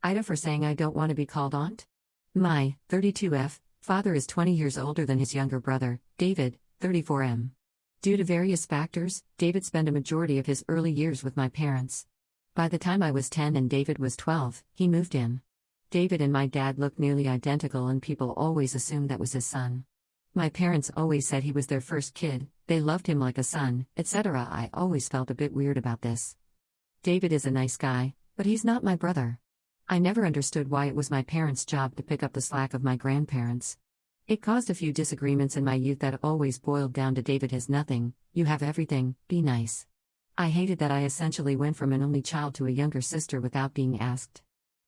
AITA for saying I don't want to be called aunt? My 32F father is 20 years older than his younger brother, David, 34M. Due to various factors, David spent a majority of his early years with my parents. By the time I was 10 and David was 12, he moved in. David and my dad looked nearly identical and people always assumed that was his son. My parents always said he was their first kid, they loved him like a son, etc. I always felt a bit weird about this. David is a nice guy, but he's not my brother. I never understood why it was my parents' job to pick up the slack of my grandparents. It caused a few disagreements in my youth that always boiled down to David has nothing, you have everything, be nice. I hated that I essentially went from an only child to a younger sister without being asked.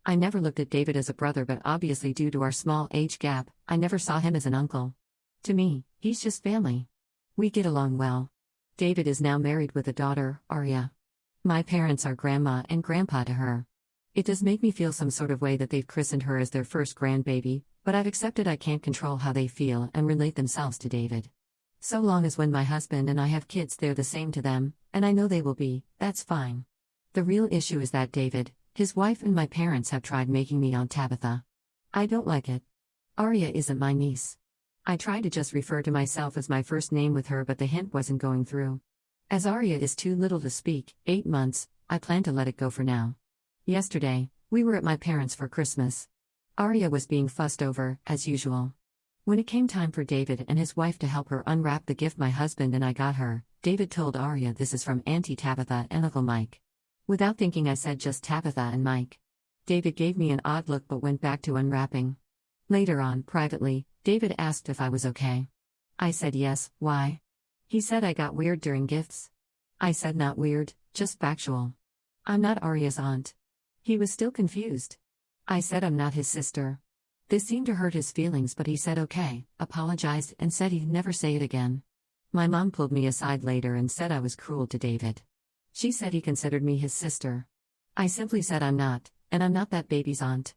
I never looked at David as a brother, but obviously due to our small age gap, I never saw him as an uncle. To me, he's just family. We get along well. David is now married with a daughter, Arya. My parents are grandma and grandpa to her. It does make me feel some sort of way that they've christened her as their first grandbaby, but I've accepted I can't control how they feel and relate themselves to David. So long as when my husband and I have kids they're the same to them, and I know they will be, that's fine. The real issue is that David, his wife and my parents have tried making me Aunt Tabitha. I don't like it. Arya isn't my niece. I tried to just refer to myself as my first name with her, but the hint wasn't going through. As Arya is too little to speak, 8 months, I plan to let it go for now. Yesterday, we were at my parents' for Christmas. Arya was being fussed over, as usual. When it came time for David and his wife to help her unwrap the gift my husband and I got her, David told Arya this is from Auntie Tabitha and Uncle Mike. Without thinking I said just Tabitha and Mike. David gave me an odd look but went back to unwrapping. Later on, privately, David asked if I was okay. I said yes, why? He said I got weird during gifts. I said not weird, just factual. I'm not Arya's aunt. He was still confused. I said I'm not his sister. This seemed to hurt his feelings, but he said okay, apologized, and said he'd never say it again. My mom pulled me aside later and said I was cruel to David. She said he considered me his sister. I simply said I'm not, and I'm not that baby's aunt.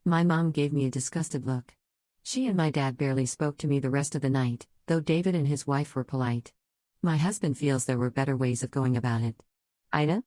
My mom gave me a disgusted look. She and my dad barely spoke to me the rest of the night, though David and his wife were polite. My husband feels there were better ways of going about it. AITA?